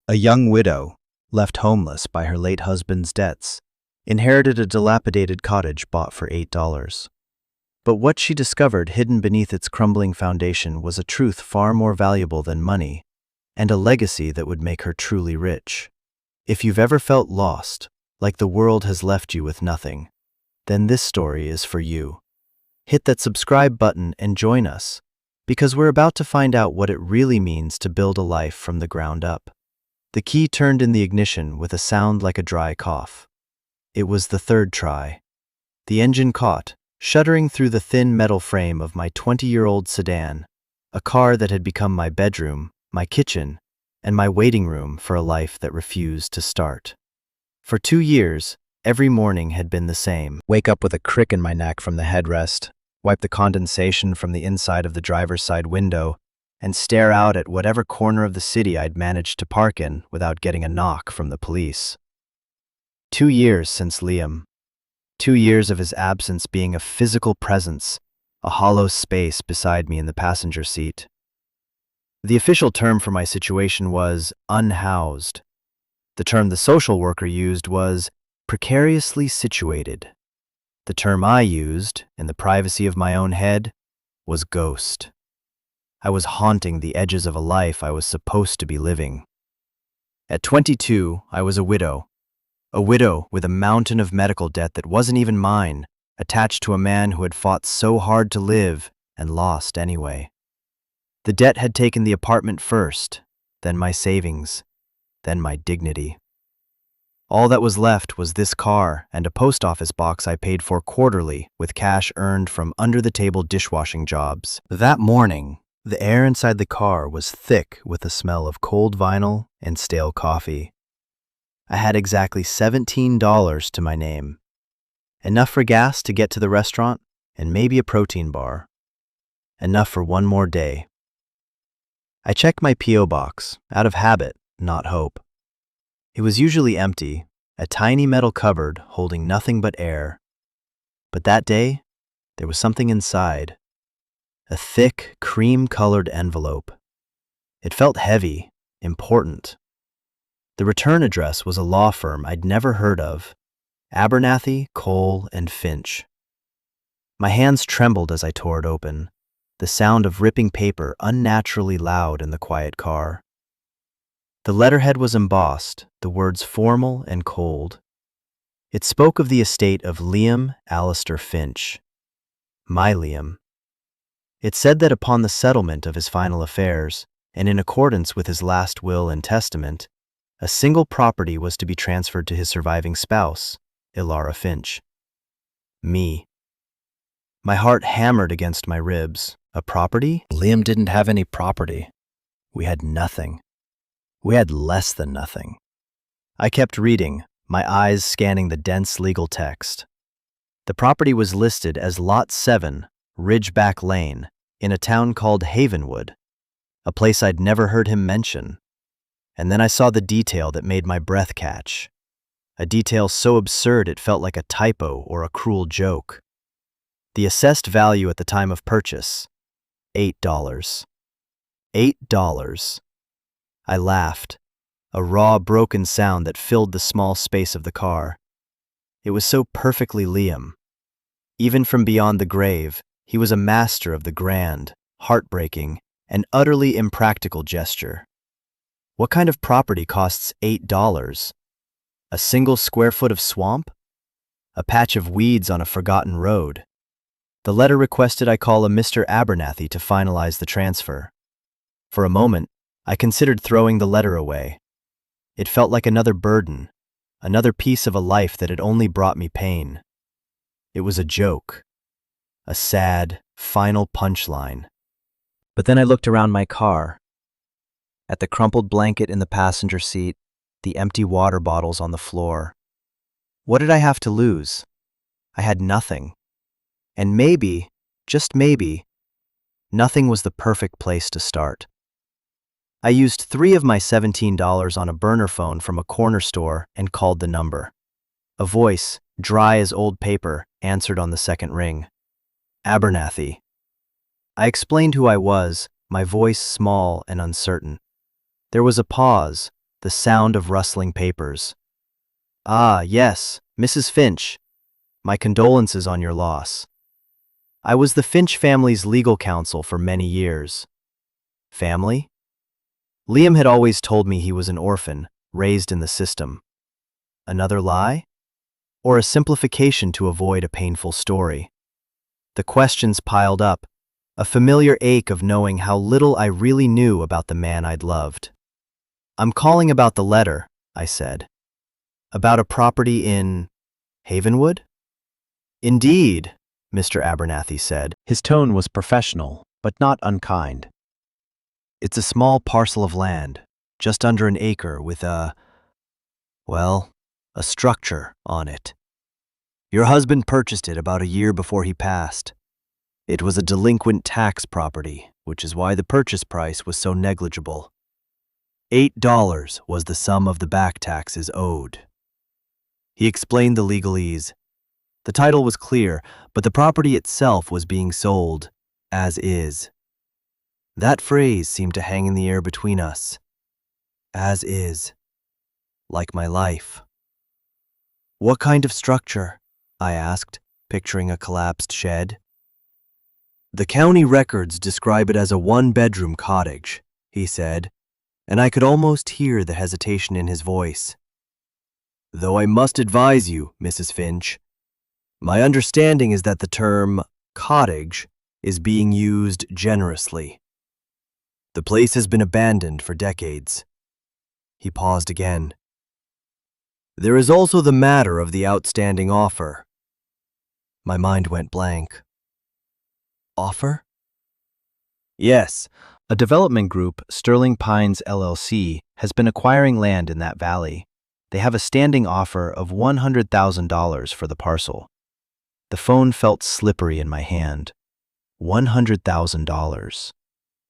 A young widow, left homeless by her late husband's debts, inherited a dilapidated cottage bought for $8. But what she discovered hidden beneath its crumbling foundation was a truth far more valuable than money, and a legacy that would make her truly rich. If you've ever felt lost, like the world has left you with nothing, then this story is for you. Hit that subscribe button and join us, because we're about to find out what it really means to build a life from the ground up. The key turned in the ignition with a sound like a dry cough. It was the third try. The engine caught, shuddering through the thin metal frame of my 20-year-old sedan, a car that had become my bedroom, my kitchen, and my waiting room for a life that refused to start. For 2 years, every morning had been the same. Wake up with a crick in my neck from the headrest, wipe the condensation from the inside of the driver's side window, and stare out at whatever corner of the city I'd managed to park in without getting a knock from the police. 2 years since Liam. 2 years of his absence being a physical presence, a hollow space beside me in the passenger seat. The official term for my situation was unhoused. The term the social worker used was precariously situated. The term I used, in the privacy of my own head, was ghost. I was haunting the edges of a life I was supposed to be living. At 22, I was a widow with a mountain of medical debt that wasn't even mine, attached to a man who had fought so hard to live and lost anyway. The debt had taken the apartment first, then my savings, then my dignity. All that was left was this car and a post office box I paid for quarterly with cash earned from under-the-table dishwashing jobs. That morning, the air inside the car was thick with the smell of cold vinyl and stale coffee. I had exactly $17 to my name. Enough for gas to get to the restaurant and maybe a protein bar. Enough for one more day. I checked my P.O. box, out of habit, not hope. It was usually empty, a tiny metal cupboard holding nothing but air. But that day, there was something inside. A thick, cream-colored envelope. It felt heavy, important. The return address was a law firm I'd never heard of, Abernathy, Cole, and Finch. My hands trembled as I tore it open, the sound of ripping paper unnaturally loud in the quiet car. The letterhead was embossed, the words formal and cold. It spoke of the estate of Liam Alistair Finch. My Liam. It said that upon the settlement of his final affairs, and in accordance with his last will and testament, a single property was to be transferred to his surviving spouse, Ilara Finch. Me. My heart hammered against my ribs. A property? Liam didn't have any property. We had nothing. We had less than nothing. I kept reading, my eyes scanning the dense legal text. The property was listed as Lot 7, Ridgeback Lane, in a town called Havenwood, a place I'd never heard him mention. And then I saw the detail that made my breath catch. A detail so absurd it felt like a typo or a cruel joke. The assessed value at the time of purchase, $8. $8. I laughed, a raw, broken sound that filled the small space of the car. It was so perfectly Liam. Even from beyond the grave, he was a master of the grand, heartbreaking, and utterly impractical gesture. What kind of property costs $8? A single square foot of swamp? A patch of weeds on a forgotten road? The letter requested I call a Mr. Abernathy to finalize the transfer. For a moment, I considered throwing the letter away. It felt like another burden, another piece of a life that had only brought me pain. It was a joke, a sad, final punchline. But then I looked around my car, at the crumpled blanket in the passenger seat, the empty water bottles on the floor. What did I have to lose? I had nothing. And maybe, just maybe, nothing was the perfect place to start. I used 3 of my $17 on a burner phone from a corner store and called the number. A voice, dry as old paper, answered on the second ring. Abernathy. I explained who I was, my voice small and uncertain. There was a pause, the sound of rustling papers. "Ah, yes, Mrs. Finch. My condolences on your loss. I was the Finch family's legal counsel for many years." Family? Liam had always told me he was an orphan, raised in the system. Another lie? Or a simplification to avoid a painful story? The questions piled up, a familiar ache of knowing how little I really knew about the man I'd loved. "I'm calling about the letter," I said. "About a property in Havenwood?" "Indeed," Mr. Abernathy said. His tone was professional, but not unkind. "It's a small parcel of land, just under an acre, with a structure on it. Your husband purchased it about a year before he passed. It was a delinquent tax property, which is why the purchase price was so negligible. $8 was the sum of the back taxes owed." He explained the legalese. The title was clear, but the property itself was being sold as is. That phrase seemed to hang in the air between us. As is. Like my life. "What kind of structure?" I asked, picturing a collapsed shed. "The county records describe it as a one-bedroom cottage," he said, and I could almost hear the hesitation in his voice. "Though I must advise you, Mrs. Finch, my understanding is that the term cottage is being used generously. The place has been abandoned for decades." He paused again. "There is also the matter of the outstanding offer." My mind went blank. "Offer?" "Yes. A development group, Sterling Pines LLC, has been acquiring land in that valley. They have a standing offer of $100,000 for the parcel." The phone felt slippery in my hand. $100,000.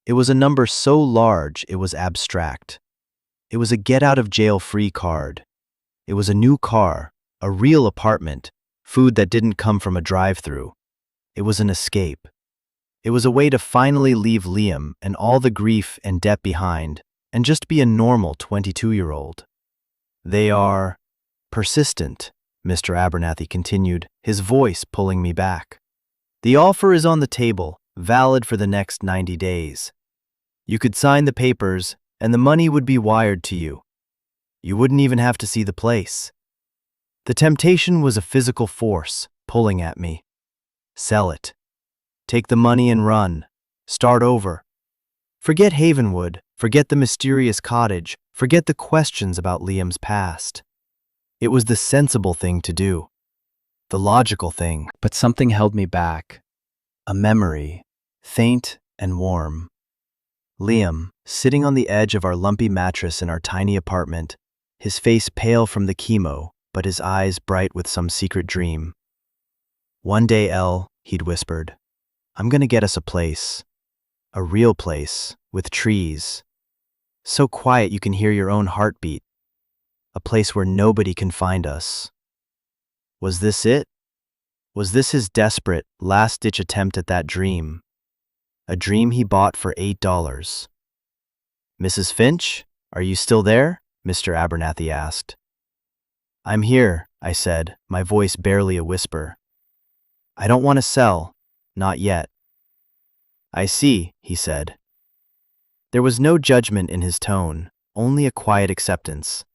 It was a number so large it was abstract. It was a get-out-of-jail-free card. It was a new car, a real apartment, food that didn't come from a drive-through. It was an escape. It was a way to finally leave Liam and all the grief and debt behind and just be a normal 22-year-old. "They are persistent," Mr. Abernathy continued, his voice pulling me back. "The offer is on the table, valid for the next 90 days. You could sign the papers, and the money would be wired to you. You wouldn't even have to see the place." The temptation was a physical force pulling at me. Sell it. Take the money and run. Start over. Forget Havenwood, forget the mysterious cottage, forget the questions about Liam's past. It was the sensible thing to do. The logical thing. But something held me back. A memory, faint and warm. Liam, sitting on the edge of our lumpy mattress in our tiny apartment, his face pale from the chemo, but his eyes bright with some secret dream. "One day, Elle," he'd whispered, "I'm gonna get us a place. A real place, with trees. So quiet you can hear your own heartbeat. A place where nobody can find us." Was this it? Was this his desperate, last-ditch attempt at that dream? A dream he bought for $8. "Mrs. Finch, are you still there?" Mr. Abernathy asked. "I'm here," I said, my voice barely a whisper. "I don't want to sell. Not yet." "I see," he said. There was no judgment in his tone, only a quiet acceptance.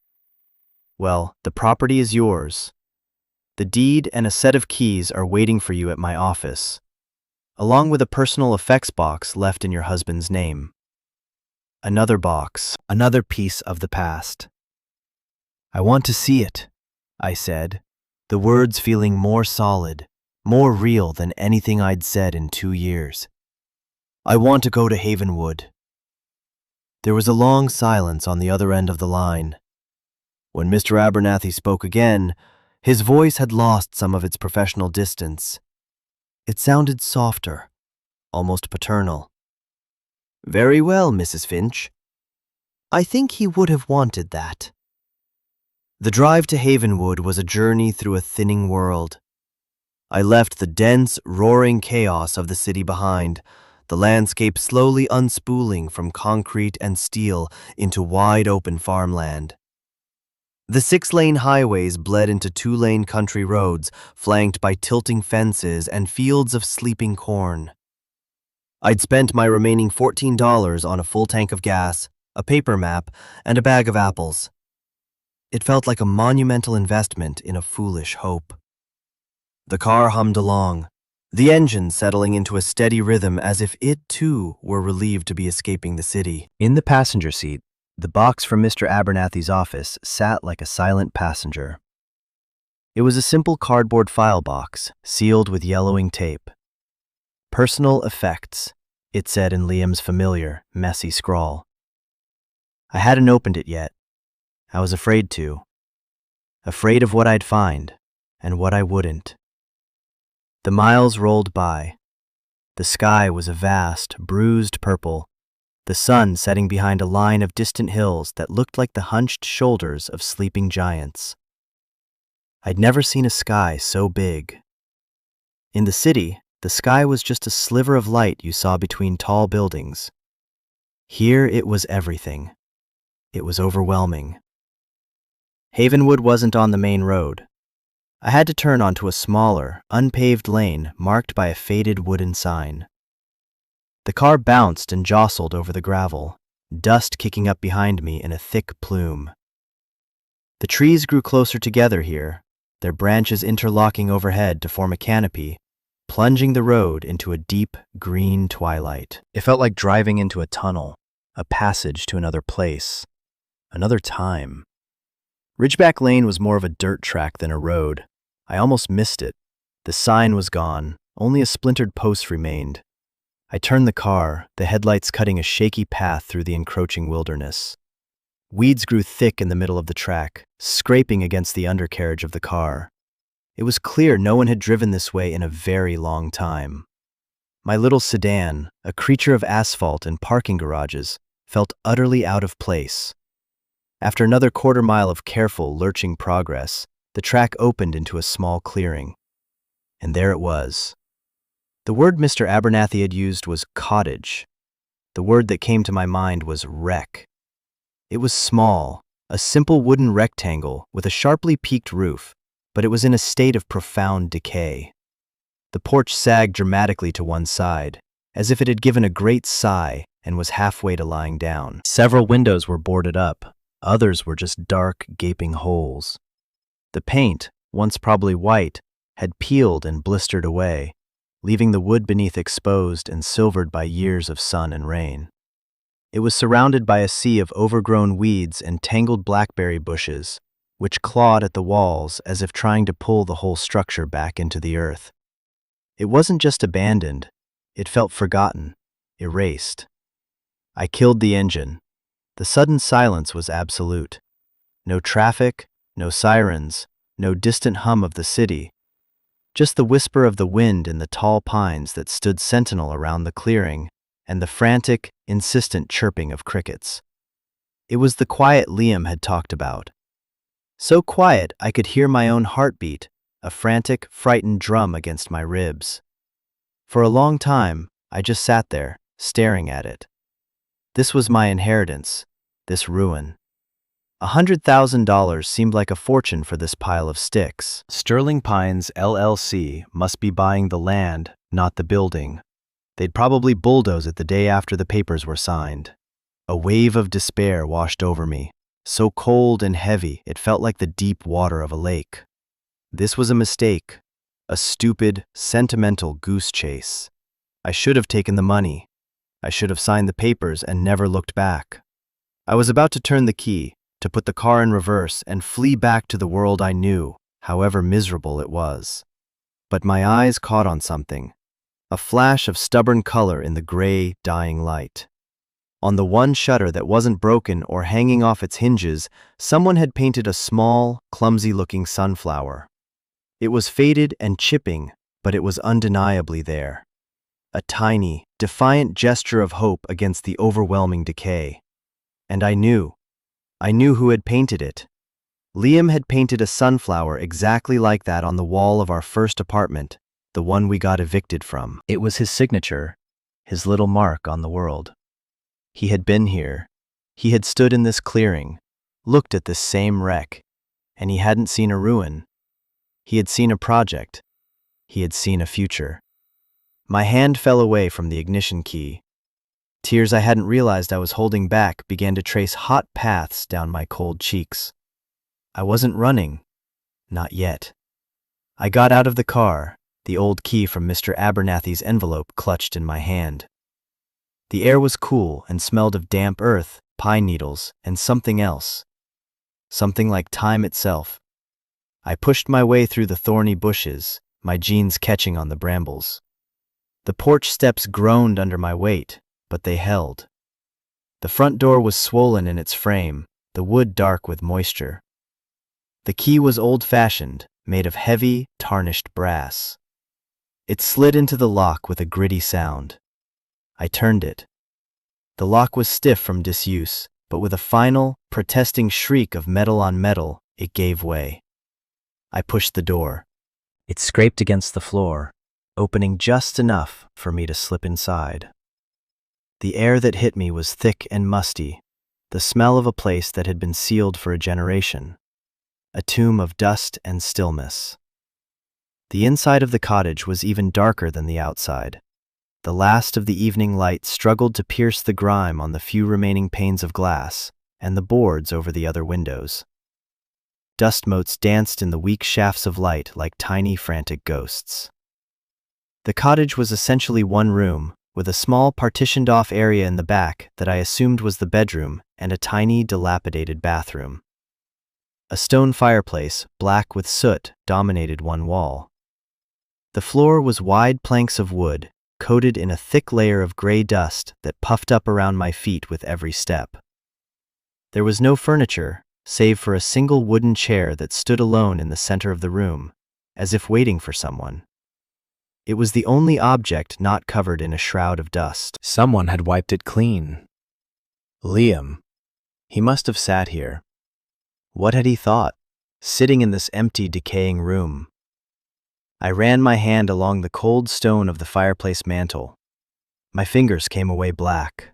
"Well, the property is yours. The deed and a set of keys are waiting for you at my office, along with a personal effects box left in your husband's name." Another box, another piece of the past. "I want to see it," I said, the words feeling more solid, more real than anything I'd said in 2 years. "I want to go to Havenwood." There was a long silence on the other end of the line. When Mr. Abernathy spoke again, his voice had lost some of its professional distance. It sounded softer, almost paternal. "Very well, Mrs. Finch. I think he would have wanted that." The drive to Havenwood was a journey through a thinning world. I left the dense, roaring chaos of the city behind, the landscape slowly unspooling from concrete and steel into wide-open farmland. The 6-lane highways bled into 2-lane country roads, flanked by tilting fences and fields of sleeping corn. I'd spent my remaining $14 on a full tank of gas, a paper map, and a bag of apples. It felt like a monumental investment in a foolish hope. The car hummed along, the engine settling into a steady rhythm as if it, too, were relieved to be escaping the city. In the passenger seat, the box from Mr. Abernathy's office sat like a silent passenger. It was a simple cardboard file box, sealed with yellowing tape. "Personal effects," it said in Liam's familiar, messy scrawl. I hadn't opened it yet. I was afraid to. Afraid of what I'd find, and what I wouldn't. The miles rolled by. The sky was a vast, bruised purple, the sun setting behind a line of distant hills that looked like the hunched shoulders of sleeping giants. I'd never seen a sky so big. In the city, the sky was just a sliver of light you saw between tall buildings. Here it was everything. It was overwhelming. Havenwood wasn't on the main road. I had to turn onto a smaller, unpaved lane marked by a faded wooden sign. The car bounced and jostled over the gravel, dust kicking up behind me in a thick plume. The trees grew closer together here, their branches interlocking overhead to form a canopy, plunging the road into a deep, green twilight. It felt like driving into a tunnel, a passage to another place, another time. Ridgeback Lane was more of a dirt track than a road. I almost missed it. The sign was gone, only a splintered post remained. I turned the car, the headlights cutting a shaky path through the encroaching wilderness. Weeds grew thick in the middle of the track, scraping against the undercarriage of the car. It was clear no one had driven this way in a very long time. My little sedan, a creature of asphalt and parking garages, felt utterly out of place. After another quarter-mile of careful, lurching progress, the track opened into a small clearing. And there it was. The word Mr. Abernathy had used was cottage. The word that came to my mind was wreck. It was small, a simple wooden rectangle with a sharply peaked roof, but it was in a state of profound decay. The porch sagged dramatically to one side, as if it had given a great sigh and was halfway to lying down. Several windows were boarded up, others were just dark, gaping holes. The paint, once probably white, had peeled and blistered away, leaving the wood beneath exposed and silvered by years of sun and rain. It was surrounded by a sea of overgrown weeds and tangled blackberry bushes, which clawed at the walls as if trying to pull the whole structure back into the earth. It wasn't just abandoned, it felt forgotten, erased. I killed the engine. The sudden silence was absolute. No traffic, no sirens, no distant hum of the city. Just the whisper of the wind in the tall pines that stood sentinel around the clearing, and the frantic, insistent chirping of crickets. It was the quiet Liam had talked about. So quiet I could hear my own heartbeat, a frantic, frightened drum against my ribs. For a long time, I just sat there, staring at it. This was my inheritance, this ruin. $100,000 seemed like a fortune for this pile of sticks. Sterling Pines LLC must be buying the land, not the building. They'd probably bulldoze it the day after the papers were signed. A wave of despair washed over me, so cold and heavy it felt like the deep water of a lake. This was a mistake, a stupid, sentimental goose chase. I should have taken the money. I should have signed the papers and never looked back. I was about to turn the key, to put the car in reverse and flee back to the world I knew, however miserable it was. But my eyes caught on something, a flash of stubborn color in the gray, dying light. On the one shutter that wasn't broken or hanging off its hinges, someone had painted a small, clumsy-looking sunflower. It was faded and chipping, but it was undeniably there. A tiny, defiant gesture of hope against the overwhelming decay. And I knew who had painted it. Liam had painted a sunflower exactly like that on the wall of our first apartment, the one we got evicted from. It was his signature, his little mark on the world. He had been here. He had stood in this clearing, looked at this same wreck, and he hadn't seen a ruin. He had seen a project. He had seen a future. My hand fell away from the ignition key. Tears I hadn't realized I was holding back began to trace hot paths down my cold cheeks. I wasn't running. Not yet. I got out of the car, the old key from Mr. Abernathy's envelope clutched in my hand. The air was cool and smelled of damp earth, pine needles, and something else. Something like time itself. I pushed my way through the thorny bushes, my jeans catching on the brambles. The porch steps groaned under my weight, but they held. The front door was swollen in its frame, the wood dark with moisture. The key was old-fashioned, made of heavy, tarnished brass. It slid into the lock with a gritty sound. I turned it. The lock was stiff from disuse, but with a final, protesting shriek of metal on metal, it gave way. I pushed the door. It scraped against the floor, opening just enough for me to slip inside. The air that hit me was thick and musty, the smell of a place that had been sealed for a generation, a tomb of dust and stillness. The inside of the cottage was even darker than the outside. The last of the evening light struggled to pierce the grime on the few remaining panes of glass and the boards over the other windows. Dust motes danced in the weak shafts of light like tiny, frantic ghosts. The cottage was essentially one room, with a small partitioned-off area in the back that I assumed was the bedroom and a tiny, dilapidated bathroom. A stone fireplace, black with soot, dominated one wall. The floor was wide planks of wood, coated in a thick layer of gray dust that puffed up around my feet with every step. There was no furniture, save for a single wooden chair that stood alone in the center of the room, as if waiting for someone. It was the only object not covered in a shroud of dust. Someone had wiped it clean. Liam. He must have sat here. What had he thought, sitting in this empty, decaying room? I ran my hand along the cold stone of the fireplace mantel. My fingers came away black.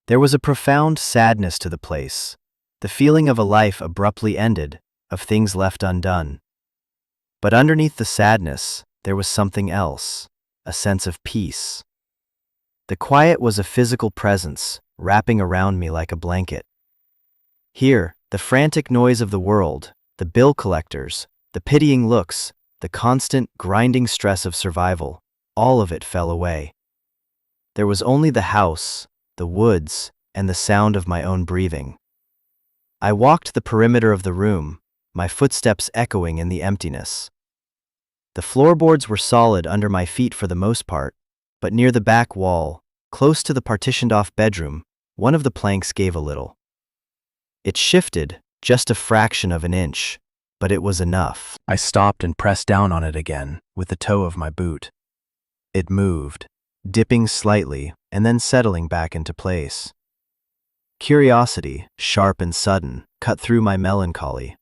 There was a profound sadness to the place, the feeling of a life abruptly ended, of things left undone. But underneath the sadness, there was something else, a sense of peace. The quiet was a physical presence, wrapping around me like a blanket. Here, the frantic noise of the world, the bill collectors, the pitying looks, the constant, grinding stress of survival, all of it fell away. There was only the house, the woods, and the sound of my own breathing. I walked the perimeter of the room, my footsteps echoing in the emptiness. The floorboards were solid under my feet for the most part, but near the back wall, close to the partitioned-off bedroom, one of the planks gave a little. It shifted, just a fraction of an inch, but it was enough. I stopped and pressed down on it again with the toe of my boot. It moved, dipping slightly and then settling back into place. Curiosity, sharp and sudden, cut through my melancholy.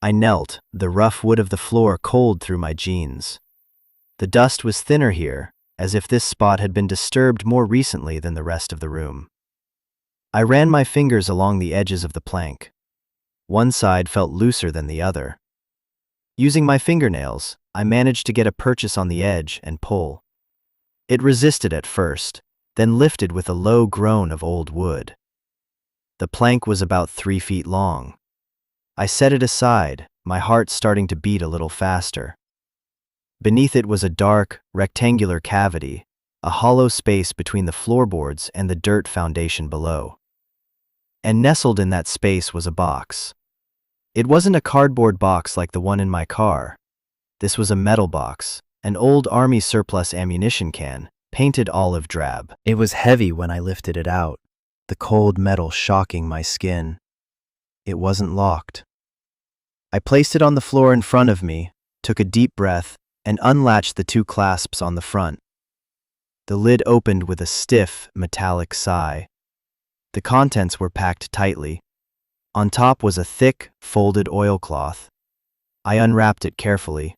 I knelt, the rough wood of the floor cold through my jeans. The dust was thinner here, as if this spot had been disturbed more recently than the rest of the room. I ran my fingers along the edges of the plank. One side felt looser than the other. Using my fingernails, I managed to get a purchase on the edge and pull. It resisted at first, then lifted with a low groan of old wood. The plank was about 3 feet long. I set it aside, my heart starting to beat a little faster. Beneath it was a dark, rectangular cavity, a hollow space between the floorboards and the dirt foundation below. And nestled in that space was a box. It wasn't a cardboard box like the one in my car. This was a metal box, an old army surplus ammunition can, painted olive drab. It was heavy when I lifted it out, the cold metal shocking my skin. It wasn't locked. I placed it on the floor in front of me, took a deep breath, and unlatched the 2 clasps on the front. The lid opened with a stiff, metallic sigh. The contents were packed tightly. On top was a thick, folded oilcloth. I unwrapped it carefully.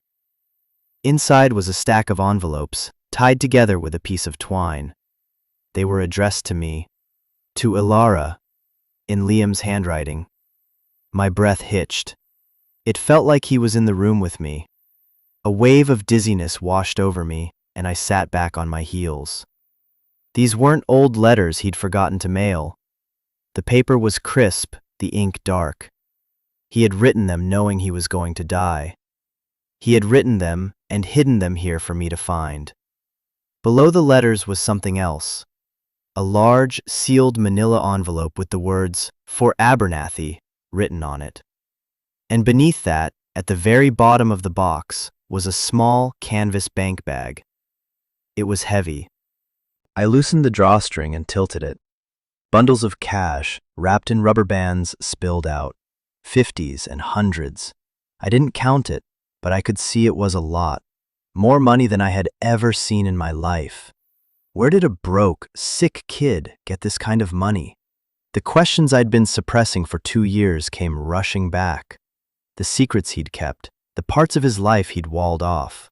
Inside was a stack of envelopes, tied together with a piece of twine. They were addressed to me, to Ilara, in Liam's handwriting. My breath hitched. It felt like he was in the room with me. A wave of dizziness washed over me, and I sat back on my heels. These weren't old letters he'd forgotten to mail. The paper was crisp, the ink dark. He had written them knowing he was going to die. He had written them and hidden them here for me to find. Below the letters was something else. A large, sealed manila envelope with the words, "For Abernathy," written on it. And beneath that, at the very bottom of the box, was a small canvas bank bag. It was heavy. I loosened the drawstring and tilted it. Bundles of cash, wrapped in rubber bands, spilled out. 50s and hundreds. I didn't count it, but I could see it was a lot. More money than I had ever seen in my life. Where did a broke, sick kid get this kind of money? The questions I'd been suppressing for 2 years came rushing back. The secrets he'd kept, the parts of his life he'd walled off.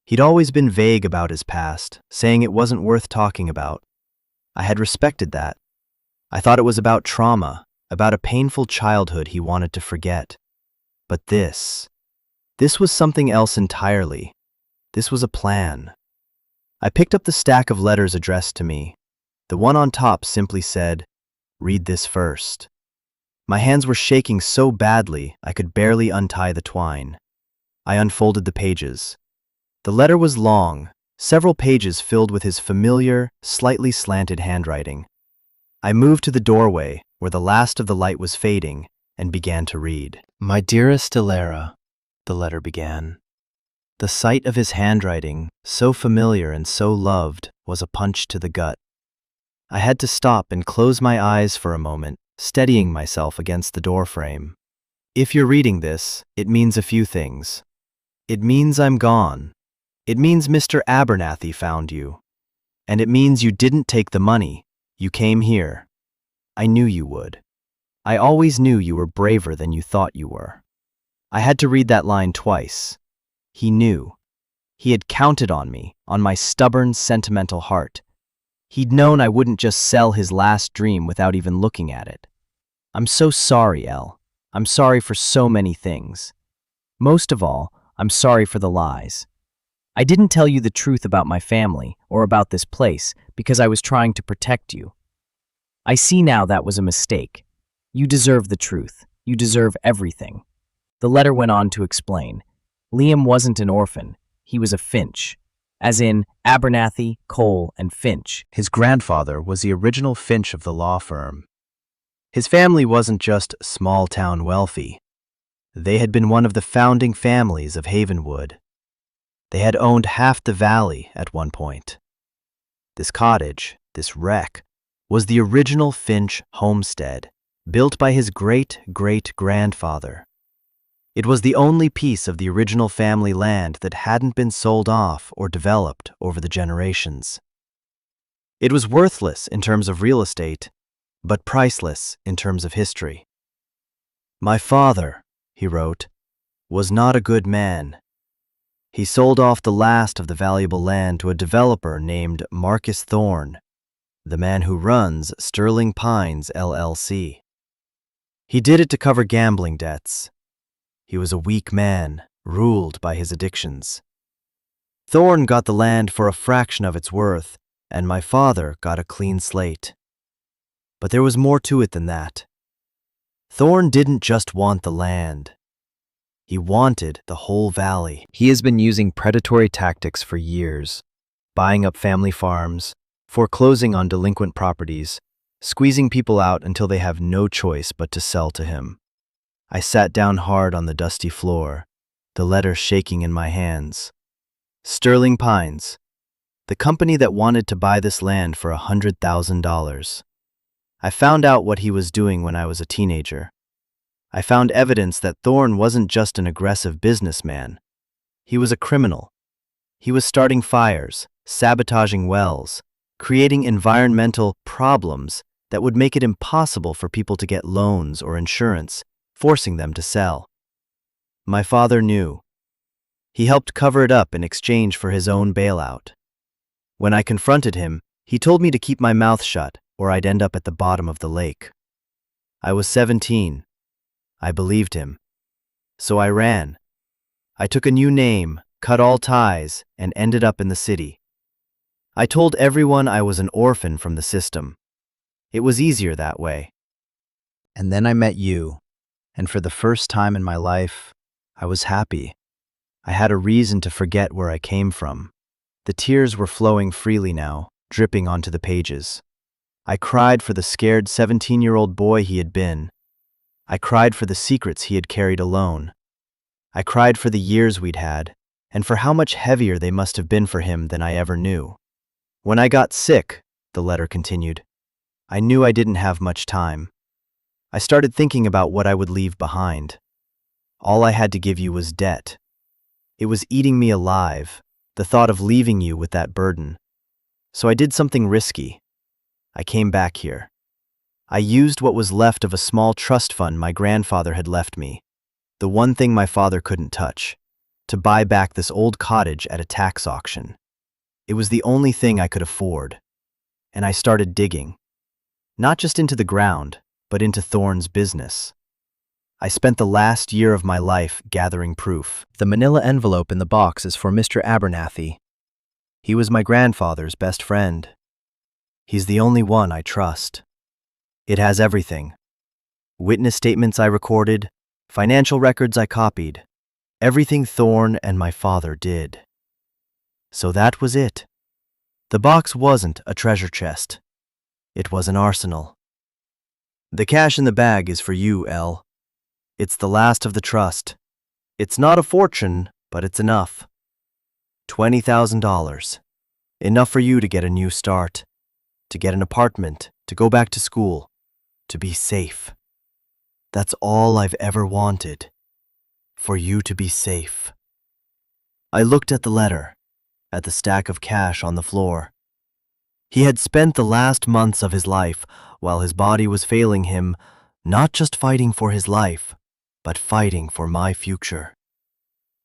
He'd always been vague about his past, saying it wasn't worth talking about. I had respected that. I thought it was about trauma, about a painful childhood he wanted to forget. But this was something else entirely. This was a plan. I picked up the stack of letters addressed to me. The one on top simply said, "Read this first." My hands were shaking so badly I could barely untie the twine. I unfolded the pages. The letter was long, several pages filled with his familiar, slightly slanted handwriting. I moved to the doorway, where the last of the light was fading, and began to read. "My dearest Ilara," the letter began. The sight of his handwriting, so familiar and so loved, was a punch to the gut. I had to stop and close my eyes for a moment, steadying myself against the doorframe. If you're reading this, it means a few things. It means I'm gone. It means Mr. Abernathy found you. And it means you didn't take the money. You came here. I knew you would. I always knew you were braver than you thought you were. I had to read that line twice. He knew. He had counted on me, on my stubborn, sentimental heart. He'd known I wouldn't just sell his last dream without even looking at it. I'm so sorry, Elle. I'm sorry for so many things. Most of all, I'm sorry for the lies. I didn't tell you the truth about my family or about this place because I was trying to protect you. I see now that was a mistake. You deserve the truth. You deserve everything. The letter went on to explain. Liam wasn't an orphan. He was a Finch. As in Abernathy, Cole, and Finch. His grandfather was the original Finch of the law firm. His family wasn't just small-town wealthy. They had been one of the founding families of Havenwood. They had owned half the valley at one point. This cottage, this wreck, was the original Finch homestead, built by his great-great-grandfather. It was the only piece of the original family land that hadn't been sold off or developed over the generations. It was worthless in terms of real estate, but priceless in terms of history. "My father," he wrote, "was not a good man. He sold off the last of the valuable land to a developer named Marcus Thorne, the man who runs Sterling Pines LLC. He did it to cover gambling debts. He was a weak man, ruled by his addictions. Thorne got the land for a fraction of its worth, and my father got a clean slate. But there was more to it than that. Thorne didn't just want the land. He wanted the whole valley. He has been using predatory tactics for years, buying up family farms, foreclosing on delinquent properties, squeezing people out until they have no choice but to sell to him. I sat down hard on the dusty floor, the letter shaking in my hands. Sterling Pines, the company that wanted to buy this land for $100,000. I found out what he was doing when I was a teenager. I found evidence that Thorne wasn't just an aggressive businessman. He was a criminal. He was starting fires, sabotaging wells, creating environmental problems that would make it impossible for people to get loans or insurance, forcing them to sell. My father knew. He helped cover it up in exchange for his own bailout. When I confronted him, he told me to keep my mouth shut or I'd end up at the bottom of the lake. I was 17. I believed him. So I ran. I took a new name, cut all ties, and ended up in the city. I told everyone I was an orphan from the system. It was easier that way. And then I met you, and for the first time in my life, I was happy. I had a reason to forget where I came from. The tears were flowing freely now, dripping onto the pages. I cried for the scared 17-year-old boy he had been. I cried for the secrets he had carried alone. I cried for the years we'd had, and for how much heavier they must have been for him than I ever knew. When I got sick, the letter continued, I knew I didn't have much time. I started thinking about what I would leave behind. All I had to give you was debt. It was eating me alive, the thought of leaving you with that burden. So I did something risky. I came back here. I used what was left of a small trust fund my grandfather had left me, the one thing my father couldn't touch, to buy back this old cottage at a tax auction. It was the only thing I could afford. And I started digging. Not just into the ground, but into Thorne's business. I spent the last year of my life gathering proof. The manila envelope in the box is for Mr. Abernathy. He was my grandfather's best friend. He's the only one I trust. It has everything. Witness statements I recorded, financial records I copied, everything Thorne and my father did. So that was it. The box wasn't a treasure chest. It was an arsenal. The cash in the bag is for you, Elle. It's the last of the trust. It's not a fortune, but it's enough. $20,000. Enough for you to get a new start, to get an apartment, to go back to school, to be safe. That's all I've ever wanted. For you to be safe. I looked at the letter, at the stack of cash on the floor. He had spent the last months of his life, while his body was failing him, not just fighting for his life, but fighting for my future.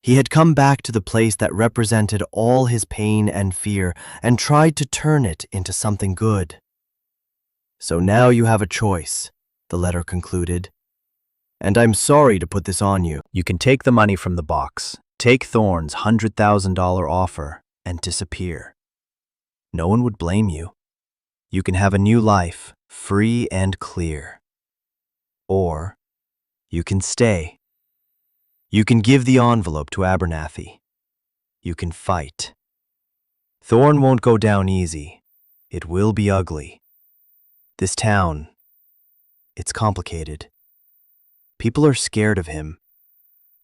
He had come back to the place that represented all his pain and fear and tried to turn it into something good. So now you have a choice, the letter concluded. And I'm sorry to put this on you. You can take the money from the box, take Thorne's $100,000 offer, and disappear. No one would blame you. You can have a new life, free and clear. Or you can stay. You can give the envelope to Abernathy. You can fight. Thorne won't go down easy. It will be ugly. This town, it's complicated. People are scared of him.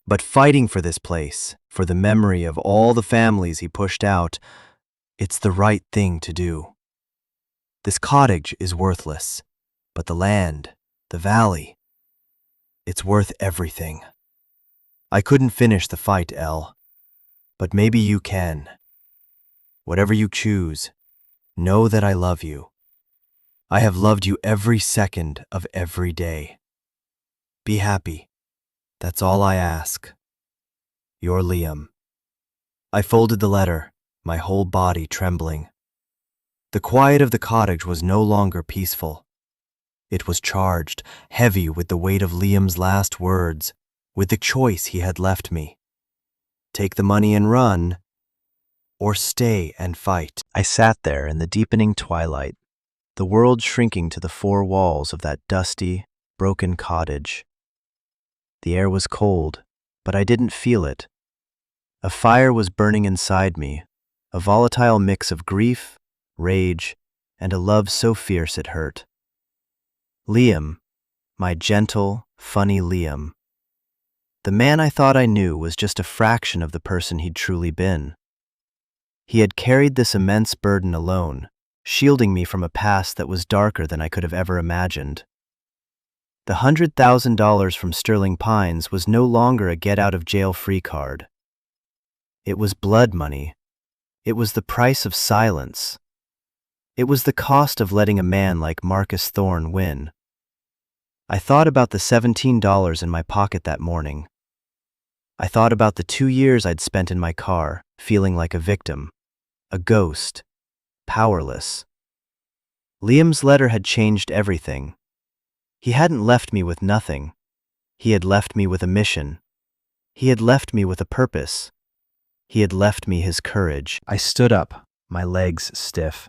But fighting for this place, for the memory of all the families he pushed out, it's the right thing to do. This cottage is worthless, but the land, the valley, it's worth everything. I couldn't finish the fight, Elle, but maybe you can. Whatever you choose, know that I love you. I have loved you every second of every day. Be happy. That's all I ask. Your Liam. I folded the letter, my whole body trembling. The quiet of the cottage was no longer peaceful. It was charged, heavy with the weight of Liam's last words, with the choice he had left me. Take the money and run, or stay and fight. I sat there in the deepening twilight, the world shrinking to the four walls of that dusty, broken cottage. The air was cold, but I didn't feel it. A fire was burning inside me, a volatile mix of grief, rage, and a love so fierce it hurt. Liam, my gentle, funny Liam. The man I thought I knew was just a fraction of the person he'd truly been. He had carried this immense burden alone, shielding me from a past that was darker than I could have ever imagined. The $100,000 from Sterling Pines was no longer a get-out-of-jail-free card. It was blood money. It was the price of silence. It was the cost of letting a man like Marcus Thorne win. I thought about the $17 in my pocket that morning. I thought about the 2 years I'd spent in my car, feeling like a victim, a ghost, powerless. Liam's letter had changed everything. He hadn't left me with nothing. He had left me with a mission. He had left me with a purpose. He had left me his courage. I stood up, my legs stiff.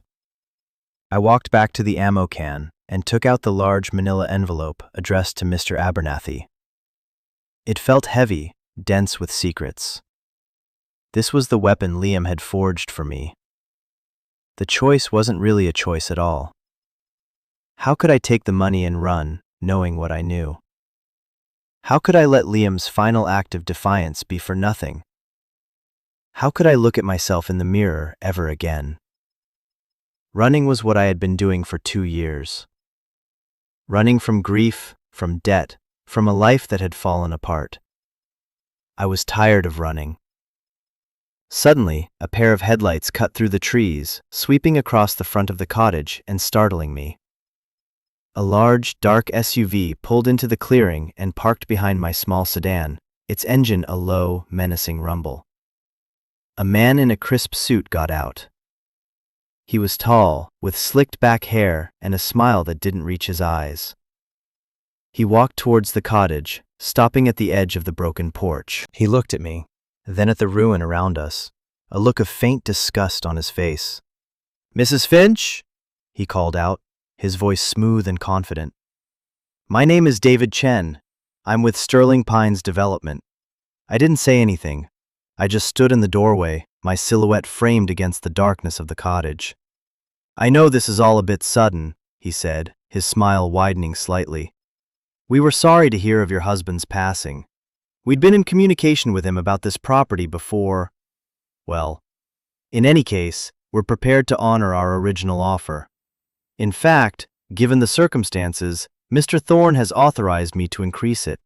I walked back to the ammo can and took out the large manila envelope addressed to Mr. Abernathy. It felt heavy, dense with secrets. This was the weapon Liam had forged for me. The choice wasn't really a choice at all. How could I take the money and run, knowing what I knew? How could I let Liam's final act of defiance be for nothing? How could I look at myself in the mirror ever again? Running was what I had been doing for 2 years. Running from grief, from debt, from a life that had fallen apart. I was tired of running. Suddenly, a pair of headlights cut through the trees, sweeping across the front of the cottage and startling me. A large, dark SUV pulled into the clearing and parked behind my small sedan, its engine a low, menacing rumble. A man in a crisp suit got out. He was tall, with slicked back hair and a smile that didn't reach his eyes. He walked towards the cottage, stopping at the edge of the broken porch. He looked at me, then at the ruin around us, a look of faint disgust on his face. "Mrs. Finch?" he called out, his voice smooth and confident. "My name is David Chen. I'm with Sterling Pines Development." I didn't say anything. I just stood in the doorway, my silhouette framed against the darkness of the cottage. "I know this is all a bit sudden," he said, his smile widening slightly. "We were sorry to hear of your husband's passing. We'd been in communication with him about this property before. Well, in any case, we're prepared to honor our original offer. In fact, given the circumstances, Mr. Thorne has authorized me to increase it.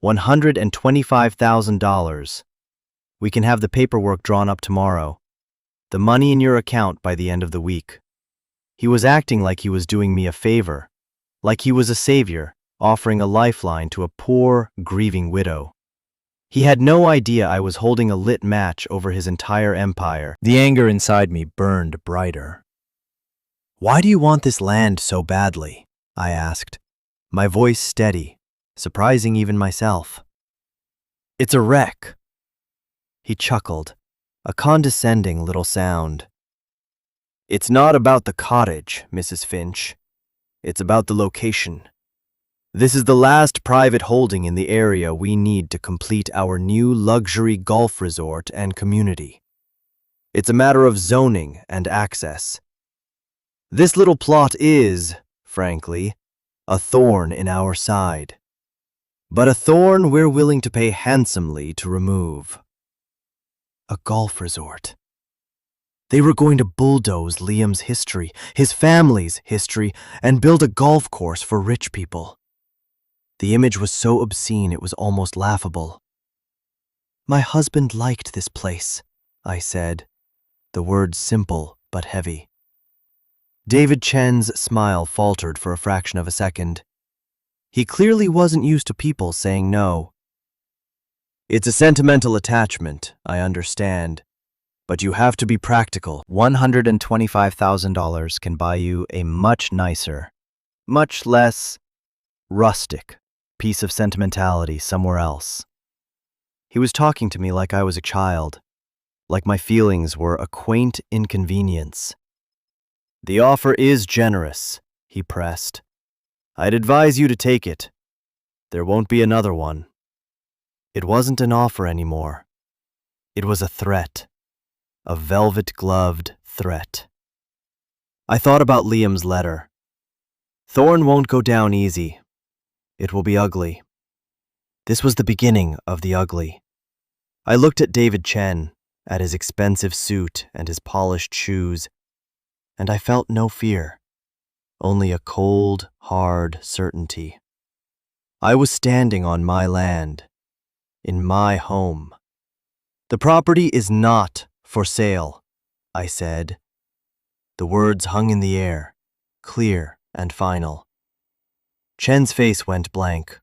$125,000. We can have the paperwork drawn up tomorrow. The money in your account by the end of the week." He was acting like he was doing me a favor, like he was a savior, offering a lifeline to a poor, grieving widow. He had no idea I was holding a lit match over his entire empire. The anger inside me burned brighter. "Why do you want this land so badly?" I asked, my voice steady, surprising even myself. "It's a wreck." He chuckled, a condescending little sound. "It's not about the cottage, Mrs. Finch. It's about the location. This is the last private holding in the area we need to complete our new luxury golf resort and community. It's a matter of zoning and access. This little plot is, frankly, a thorn in our side, but a thorn we're willing to pay handsomely to remove." A golf resort. They were going to bulldoze Liam's history, his family's history, and build a golf course for rich people. The image was so obscene it was almost laughable. "My husband liked this place," I said, the words simple but heavy. David Chen's smile faltered for a fraction of a second. He clearly wasn't used to people saying no. "It's a sentimental attachment, I understand, but you have to be practical. $125,000 can buy you a much nicer, much less rustic piece of sentimentality somewhere else." He was talking to me like I was a child, like my feelings were a quaint inconvenience. "The offer is generous," he pressed. "I'd advise you to take it. There won't be another one." It wasn't an offer anymore. It was a threat, a velvet-gloved threat. I thought about Liam's letter. Thorne won't go down easy. It will be ugly. This was the beginning of the ugly. I looked at David Chen, at his expensive suit and his polished shoes, and I felt no fear, only a cold, hard certainty. I was standing on my land, in my home. "The property is not for sale," I said. The words hung in the air, clear and final. Chen's face went blank.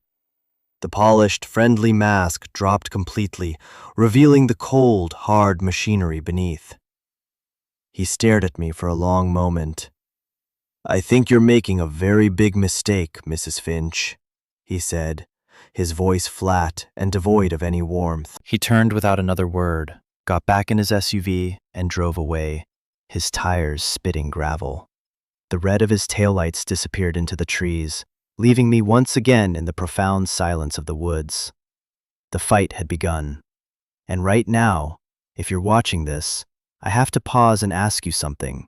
The polished, friendly mask dropped completely, revealing the cold, hard machinery beneath. He stared at me for a long moment. "I think you're making a very big mistake, Mrs. Finch," he said, his voice flat and devoid of any warmth. He turned without another word, got back in his SUV, and drove away, his tires spitting gravel. The red of his taillights disappeared into the trees, leaving me once again in the profound silence of the woods. The fight had begun. And right now, if you're watching this, I have to pause and ask you something.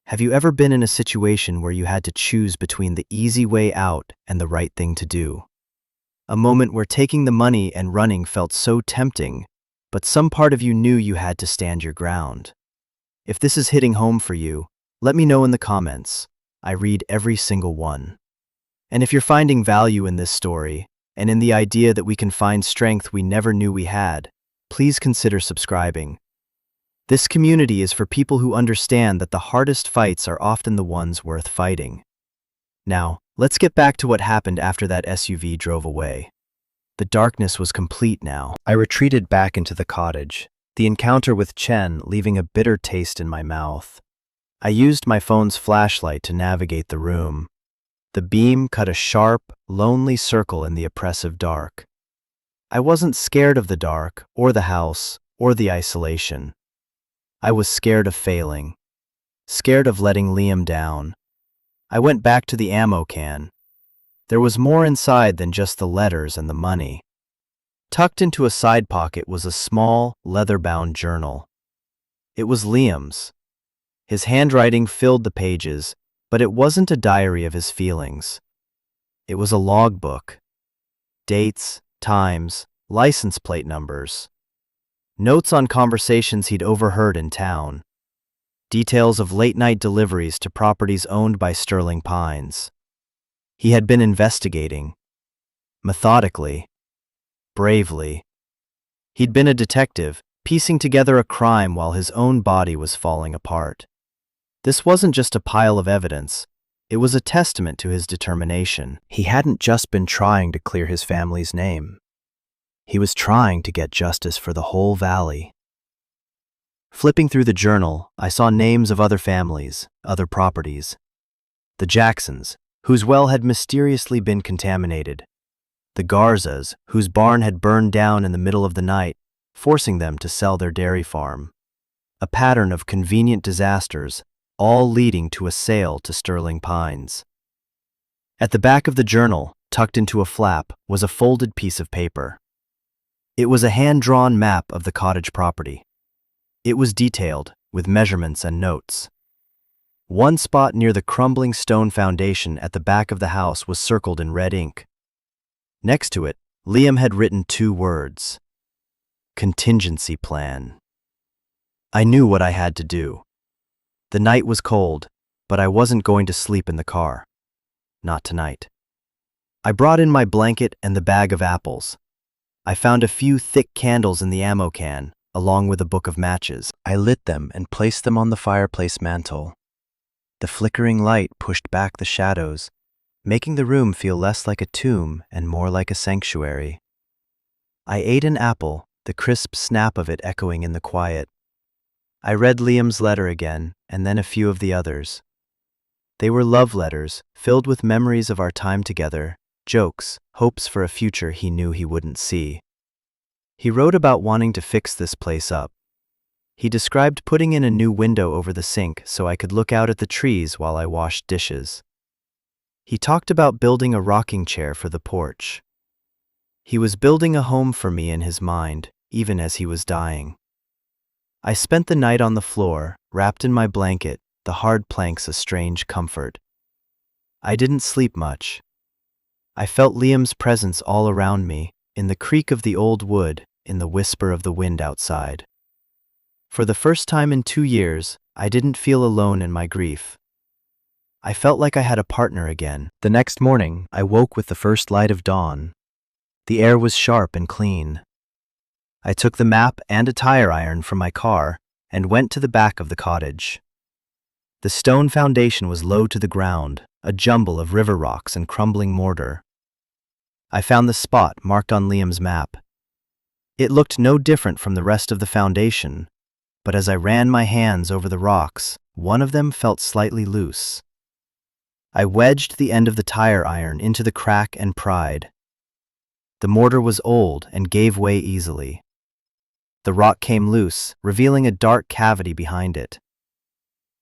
Have you ever been in a situation where you had to choose between the easy way out and the right thing to do? A moment where taking the money and running felt so tempting, but some part of you knew you had to stand your ground. If this is hitting home for you, let me know in the comments. I read every single one. And if you're finding value in this story, and in the idea that we can find strength we never knew we had, please consider subscribing. This community is for people who understand that the hardest fights are often the ones worth fighting. Now, let's get back to what happened after that SUV drove away. The darkness was complete now. I retreated back into the cottage, the encounter with Chen leaving a bitter taste in my mouth. I used my phone's flashlight to navigate the room. The beam cut a sharp, lonely circle in the oppressive dark. I wasn't scared of the dark, or the house, or the isolation. I was scared of failing, scared of letting Liam down. I went back to the ammo can. There was more inside than just the letters and the money. Tucked into a side pocket was a small, leather-bound journal. It was Liam's. His handwriting filled the pages, but it wasn't a diary of his feelings. It was a logbook. Dates, times, license plate numbers. Notes on conversations he'd overheard in town. Details of late-night deliveries to properties owned by Sterling Pines. He had been investigating. Methodically. Bravely. He'd been a detective, piecing together a crime while his own body was falling apart. This wasn't just a pile of evidence. It was a testament to his determination. He hadn't just been trying to clear his family's name. He was trying to get justice for the whole valley. Flipping through the journal, I saw names of other families, other properties. The Jacksons, whose well had mysteriously been contaminated. The Garzas, whose barn had burned down in the middle of the night, forcing them to sell their dairy farm. A pattern of convenient disasters, all leading to a sale to Sterling Pines. At the back of the journal, tucked into a flap, was a folded piece of paper. It was a hand-drawn map of the cottage property. It was detailed, with measurements and notes. One spot near the crumbling stone foundation at the back of the house was circled in red ink. Next to it, Liam had written 2 words. Contingency plan. I knew what I had to do. The night was cold, but I wasn't going to sleep in the car. Not tonight. I brought in my blanket and the bag of apples. I found a few thick candles in the ammo can, along with a book of matches. I lit them and placed them on the fireplace mantel. The flickering light pushed back the shadows, making the room feel less like a tomb and more like a sanctuary. I ate an apple, the crisp snap of it echoing in the quiet. I read Liam's letter again, and then a few of the others. They were love letters, filled with memories of our time together, jokes, hopes for a future he knew he wouldn't see. He wrote about wanting to fix this place up. He described putting in a new window over the sink so I could look out at the trees while I washed dishes. He talked about building a rocking chair for the porch. He was building a home for me in his mind, even as he was dying. I spent the night on the floor, wrapped in my blanket, the hard planks a strange comfort. I didn't sleep much. I felt Liam's presence all around me, in the creak of the old wood, in the whisper of the wind outside. For the first time in 2 years, I didn't feel alone in my grief. I felt like I had a partner again. The next morning, I woke with the first light of dawn. The air was sharp and clean. I took the map and a tire iron from my car and went to the back of the cottage. The stone foundation was low to the ground, a jumble of river rocks and crumbling mortar. I found the spot marked on Liam's map. It looked no different from the rest of the foundation, but as I ran my hands over the rocks, one of them felt slightly loose. I wedged the end of the tire iron into the crack and pried. The mortar was old and gave way easily. The rock came loose, revealing a dark cavity behind it.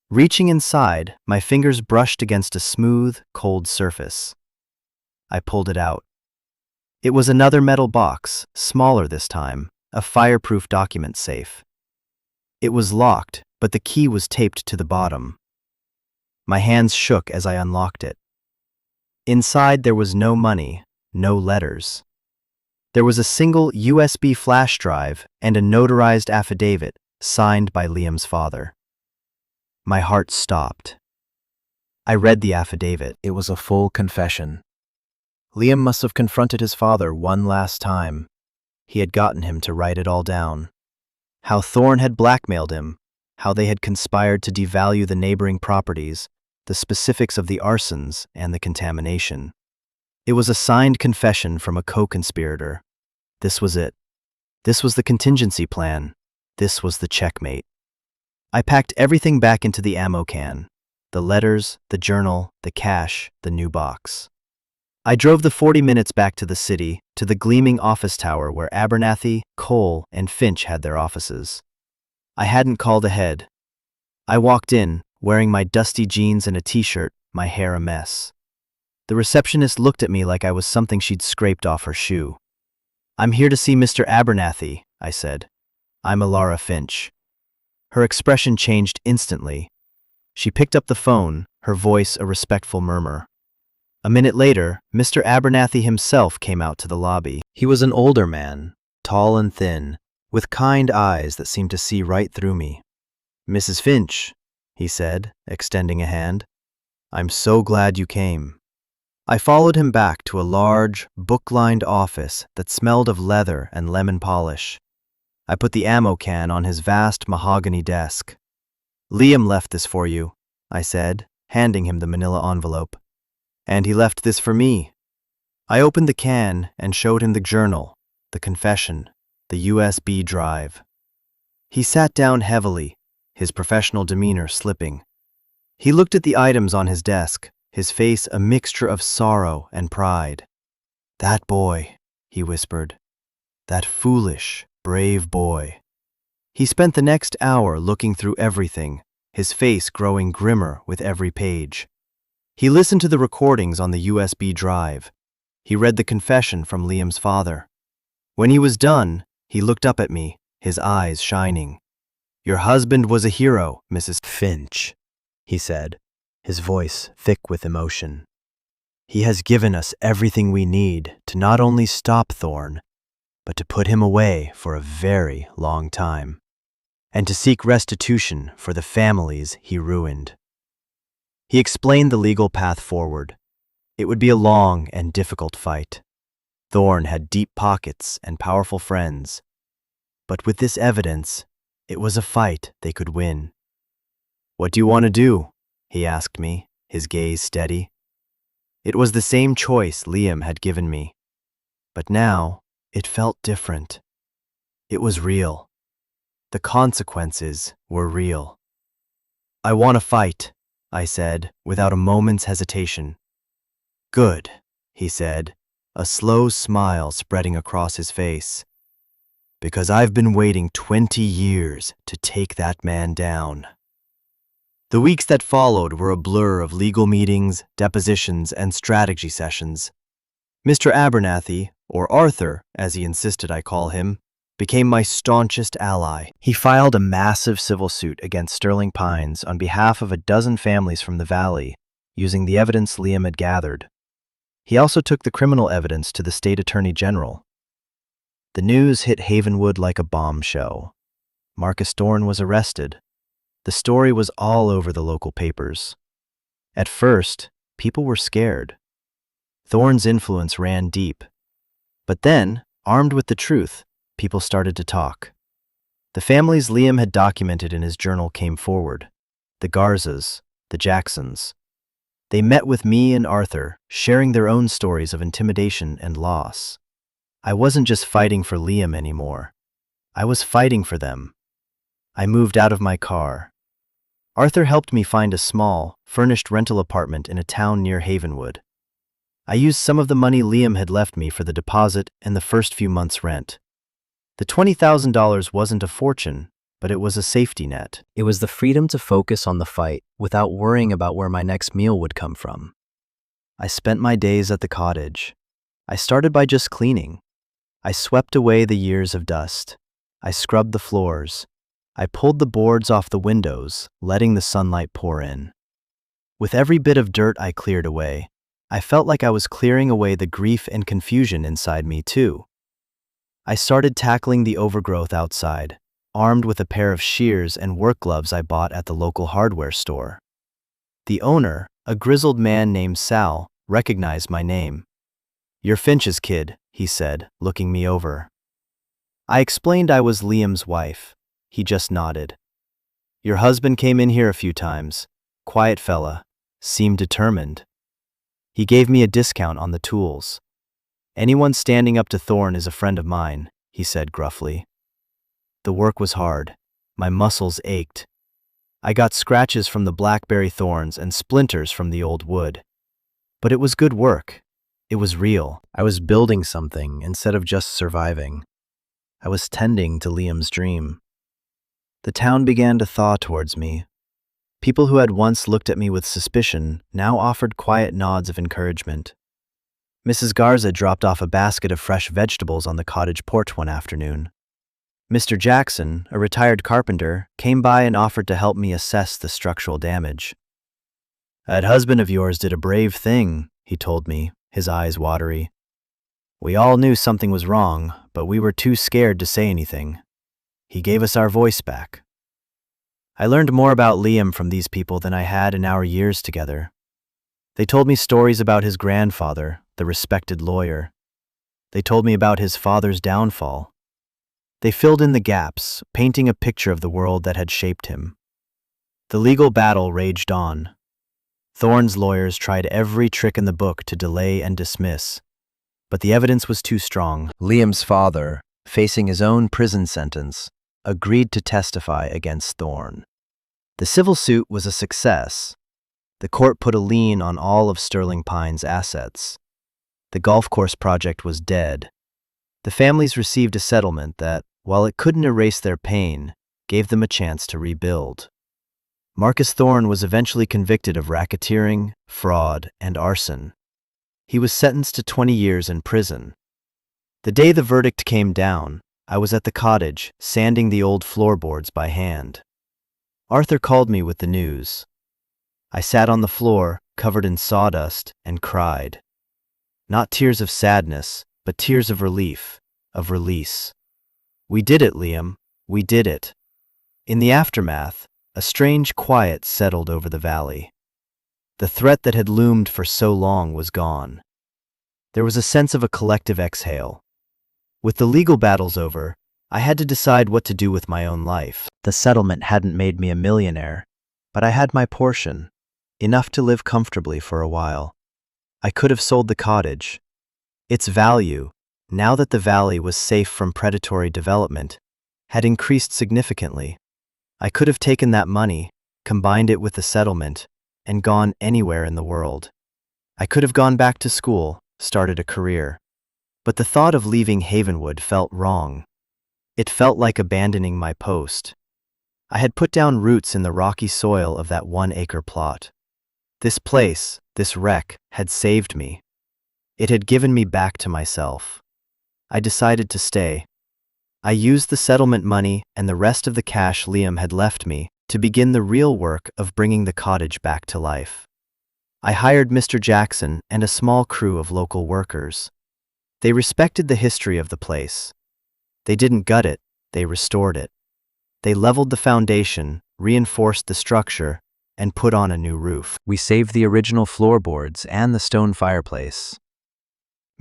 Reaching inside, my fingers brushed against a smooth, cold surface. I pulled it out. It was another metal box, smaller this time, a fireproof document safe. It was locked, but the key was taped to the bottom. My hands shook as I unlocked it. Inside there was no money, no letters. There was a single USB flash drive and a notarized affidavit signed by Liam's father. My heart stopped. I read the affidavit. It was a full confession. Liam must have confronted his father one last time. He had gotten him to write it all down. How Thorne had blackmailed him, how they had conspired to devalue the neighboring properties, the specifics of the arsons and the contamination. It was a signed confession from a co-conspirator. This was it. This was the contingency plan. This was the checkmate. I packed everything back into the ammo can. The letters, the journal, the cash, the new box. I drove the 40 minutes back to the city, to the gleaming office tower where Abernathy, Cole, and Finch had their offices. I hadn't called ahead. I walked in, wearing my dusty jeans and a t-shirt, my hair a mess. The receptionist looked at me like I was something she'd scraped off her shoe. "I'm here to see Mr. Abernathy," I said. "I'm Alara Finch." Her expression changed instantly. She picked up the phone, her voice a respectful murmur. A minute later, Mr. Abernathy himself came out to the lobby. He was an older man, tall and thin, with kind eyes that seemed to see right through me. "Mrs. Finch," he said, extending a hand. "I'm so glad you came." I followed him back to a large, book-lined office that smelled of leather and lemon polish. I put the ammo can on his vast mahogany desk. "Liam left this for you," I said, handing him the manila envelope. "And he left this for me." I opened the can and showed him the journal, the confession, the USB drive. He sat down heavily, his professional demeanor slipping. He looked at the items on his desk, his face a mixture of sorrow and pride. "That boy," he whispered. "That foolish, brave boy." He spent the next hour looking through everything, his face growing grimmer with every page. He listened to the recordings on the USB drive. He read the confession from Liam's father. When he was done, he looked up at me, his eyes shining. "Your husband was a hero, Mrs. Finch," he said, his voice thick with emotion. "He has given us everything we need to not only stop Thorne, but to put him away for a very long time, and to seek restitution for the families he ruined." He explained the legal path forward. It would be a long and difficult fight. Thorne had deep pockets and powerful friends. But with this evidence, it was a fight they could win. "What do you want to do?" he asked me, his gaze steady. It was the same choice Liam had given me. But now, it felt different. It was real. The consequences were real. "I want to fight," I said, without a moment's hesitation. "Good," he said, a slow smile spreading across his face. "Because I've been waiting 20 years to take that man down." The weeks that followed were a blur of legal meetings, depositions, and strategy sessions. Mr. Abernathy, or Arthur, as he insisted I call him, became my staunchest ally. He filed a massive civil suit against Sterling Pines on behalf of a dozen families from the valley, using the evidence Liam had gathered. He also took the criminal evidence to the state attorney general. The news hit Havenwood like a bombshell. Marcus Thorne was arrested. The story was all over the local papers. At first, people were scared. Thorne's influence ran deep. But then, armed with the truth, people started to talk. The families Liam had documented in his journal came forward. The Garzas, the Jacksons. They met with me and Arthur, sharing their own stories of intimidation and loss. I wasn't just fighting for Liam anymore. I was fighting for them. I moved out of my car. Arthur helped me find a small, furnished rental apartment in a town near Havenwood. I used some of the money Liam had left me for the deposit and the first few months' rent. The $20,000 wasn't a fortune, but it was a safety net. It was the freedom to focus on the fight without worrying about where my next meal would come from. I spent my days at the cottage. I started by just cleaning. I swept away the years of dust. I scrubbed the floors. I pulled the boards off the windows, letting the sunlight pour in. With every bit of dirt I cleared away, I felt like I was clearing away the grief and confusion inside me too. I started tackling the overgrowth outside, armed with a pair of shears and work gloves I bought at the local hardware store. The owner, a grizzled man named Sal, recognized my name. "You're Finch's kid," he said, looking me over. I explained I was Liam's wife. He just nodded. "Your husband came in here a few times. Quiet fella, seemed determined." He gave me a discount on the tools. "Anyone standing up to Thorn is a friend of mine," he said gruffly. The work was hard. My muscles ached. I got scratches from the blackberry thorns and splinters from the old wood. But it was good work. It was real. I was building something instead of just surviving. I was tending to Liam's dream. The town began to thaw towards me. People who had once looked at me with suspicion now offered quiet nods of encouragement. Mrs. Garza dropped off a basket of fresh vegetables on the cottage porch one afternoon. Mr. Jackson, a retired carpenter, came by and offered to help me assess the structural damage. "That husband of yours did a brave thing," he told me, his eyes watery. "We all knew something was wrong, but we were too scared to say anything. He gave us our voice back." I learned more about Liam from these people than I had in our years together. They told me stories about his grandfather, the respected lawyer. They told me about his father's downfall. They filled in the gaps, painting a picture of the world that had shaped him. The legal battle raged on. Thorne's lawyers tried every trick in the book to delay and dismiss, but the evidence was too strong. Liam's father, facing his own prison sentence, agreed to testify against Thorne. The civil suit was a success. The court put a lien on all of Sterling Pine's assets. The golf course project was dead. The families received a settlement that, while it couldn't erase their pain, gave them a chance to rebuild. Marcus Thorne was eventually convicted of racketeering, fraud, and arson. He was sentenced to 20 years in prison. The day the verdict came down, I was at the cottage, sanding the old floorboards by hand. Arthur called me with the news. I sat on the floor, covered in sawdust, and cried. Not tears of sadness, but tears of relief, of release. "We did it, Liam. We did it." In the aftermath, a strange quiet settled over the valley. The threat that had loomed for so long was gone. There was a sense of a collective exhale. With the legal battles over, I had to decide what to do with my own life. The settlement hadn't made me a millionaire, but I had my portion, enough to live comfortably for a while. I could have sold the cottage. Its value, now that the valley was safe from predatory development, had increased significantly. I could have taken that money, combined it with the settlement, and gone anywhere in the world. I could have gone back to school, started a career. But the thought of leaving Havenwood felt wrong. It felt like abandoning my post. I had put down roots in the rocky soil of that 1-acre plot. This place, this wreck, had saved me. It had given me back to myself. I decided to stay. I used the settlement money and the rest of the cash Liam had left me to begin the real work of bringing the cottage back to life. I hired Mr. Jackson and a small crew of local workers. They respected the history of the place. They didn't gut it, they restored it. They leveled the foundation, reinforced the structure, and put on a new roof. We saved the original floorboards and the stone fireplace.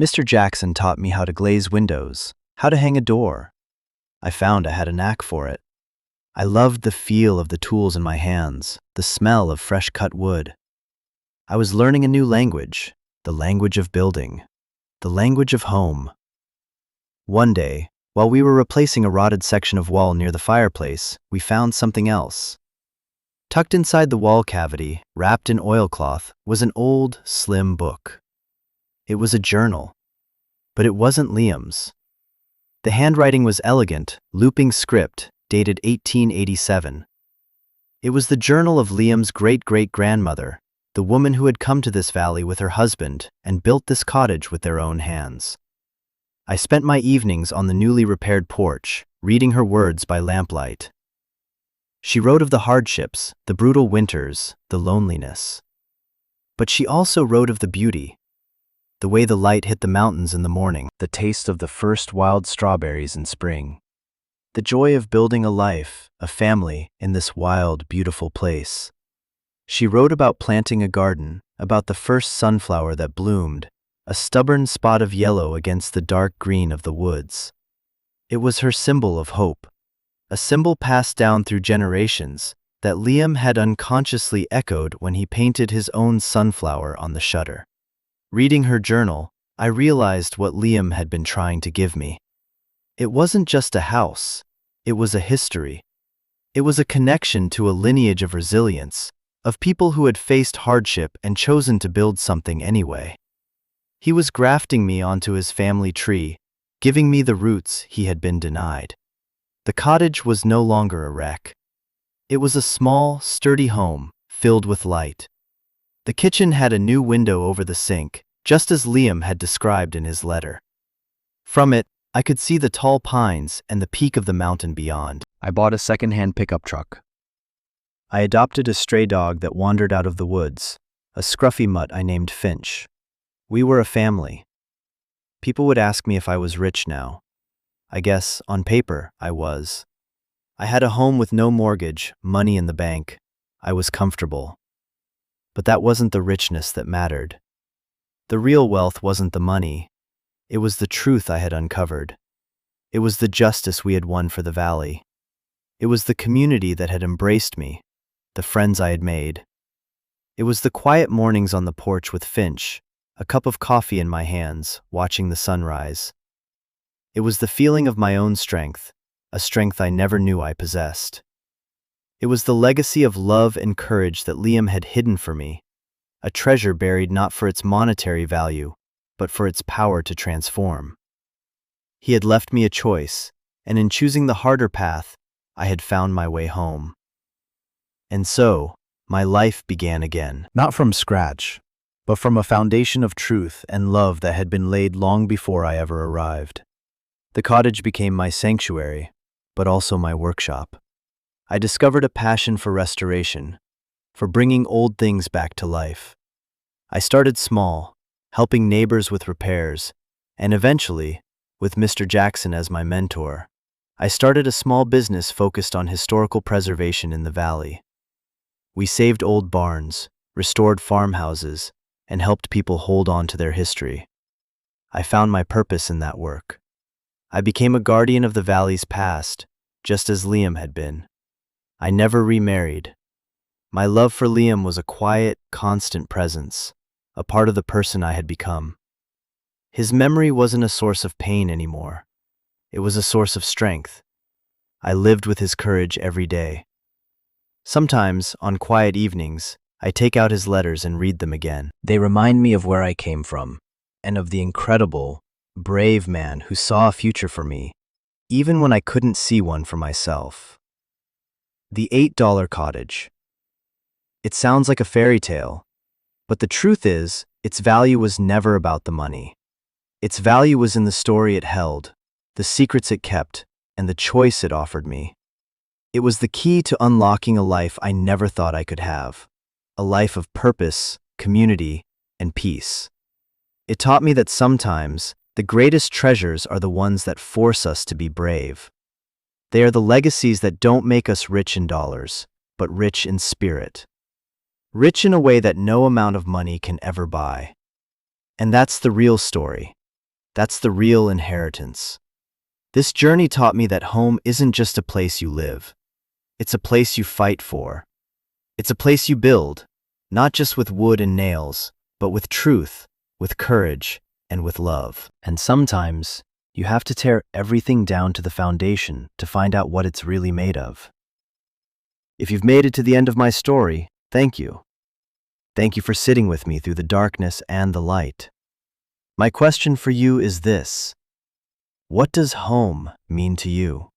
Mr. Jackson taught me how to glaze windows, how to hang a door. I found I had a knack for it. I loved the feel of the tools in my hands, the smell of fresh cut wood. I was learning a new language, the language of building, the language of home. One day, While we were replacing a rotted section of wall near the fireplace, we found something else. Tucked inside the wall cavity, wrapped in oilcloth, was an old, slim book. It was a journal, but it wasn't Liam's. The handwriting was elegant, looping script, dated 1887. It was the journal of Liam's great-great-grandmother, the woman who had come to this valley with her husband and built this cottage with their own hands. I spent my evenings on the newly repaired porch, reading her words by lamplight. She wrote of the hardships, the brutal winters, the loneliness. But she also wrote of the beauty, the way the light hit the mountains in the morning, the taste of the first wild strawberries in spring, the joy of building a life, a family, in this wild, beautiful place. She wrote about planting a garden, about the first sunflower that bloomed, a stubborn spot of yellow against the dark green of the woods. It was her symbol of hope, a symbol passed down through generations that Liam had unconsciously echoed when he painted his own sunflower on the shutter. Reading her journal, I realized what Liam had been trying to give me. It wasn't just a house, it was a history. It was a connection to a lineage of resilience, of people who had faced hardship and chosen to build something anyway. He was grafting me onto his family tree, giving me the roots he had been denied. The cottage was no longer a wreck. It was a small, sturdy home, filled with light. The kitchen had a new window over the sink, just as Liam had described in his letter. From it, I could see the tall pines and the peak of the mountain beyond. I bought a second-hand pickup truck. I adopted a stray dog that wandered out of the woods, a scruffy mutt I named Finch. We were a family. People would ask me if I was rich now. I guess, on paper, I was. I had a home with no mortgage, money in the bank. I was comfortable. But that wasn't the richness that mattered. The real wealth wasn't the money. It was the truth I had uncovered. It was the justice we had won for the valley. It was the community that had embraced me, the friends I had made. It was the quiet mornings on the porch with Finch, a cup of coffee in my hands, watching the sunrise. It was the feeling of my own strength, a strength I never knew I possessed. It was the legacy of love and courage that Liam had hidden for me, a treasure buried not for its monetary value, but for its power to transform. He had left me a choice, and in choosing the harder path, I had found my way home. And so, my life began again. Not from scratch, but from a foundation of truth and love that had been laid long before I ever arrived. The cottage became my sanctuary, but also my workshop. I discovered a passion for restoration, for bringing old things back to life. I started small, helping neighbors with repairs, and eventually, with Mr. Jackson as my mentor, I started a small business focused on historical preservation in the valley. We saved old barns, restored farmhouses, and helped people hold on to their history. I found my purpose in that work. I became a guardian of the valley's past, just as Liam had been. I never remarried. My love for Liam was a quiet, constant presence, a part of the person I had become. His memory wasn't a source of pain anymore. It was a source of strength. I lived with his courage every day. Sometimes, on quiet evenings, I take out his letters and read them again. They remind me of where I came from, and of the incredible, brave man who saw a future for me, even when I couldn't see one for myself. The $8 cottage. It sounds like a fairy tale, but the truth is, its value was never about the money. Its value was in the story it held, the secrets it kept, and the choice it offered me. It was the key to unlocking a life I never thought I could have, a life of purpose, community, and peace. It taught me that sometimes, the greatest treasures are the ones that force us to be brave. They are the legacies that don't make us rich in dollars, but rich in spirit. Rich in a way that no amount of money can ever buy. And that's the real story. That's the real inheritance. This journey taught me that home isn't just a place you live. It's a place you fight for. It's a place you build, not just with wood and nails, but with truth, with courage, and with love. And sometimes, You have to tear everything down to the foundation to find out what it's really made of. If you've made it to the end of my story, thank you. Thank you for sitting with me through the darkness and the light. My question for you is this: what does home mean to you?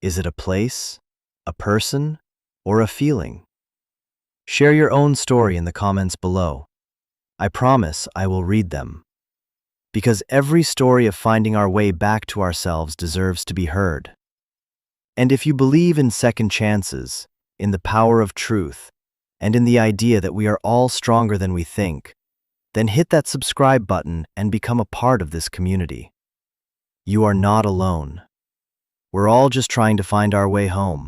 Is it a place, a person, or a feeling? Share your own story in the comments below. I promise I will read them. Because every story of finding our way back to ourselves deserves to be heard. And if you believe in second chances, in the power of truth, and in the idea that we are all stronger than we think, then hit that subscribe button and become a part of this community. You are not alone. We're all just trying to find our way home.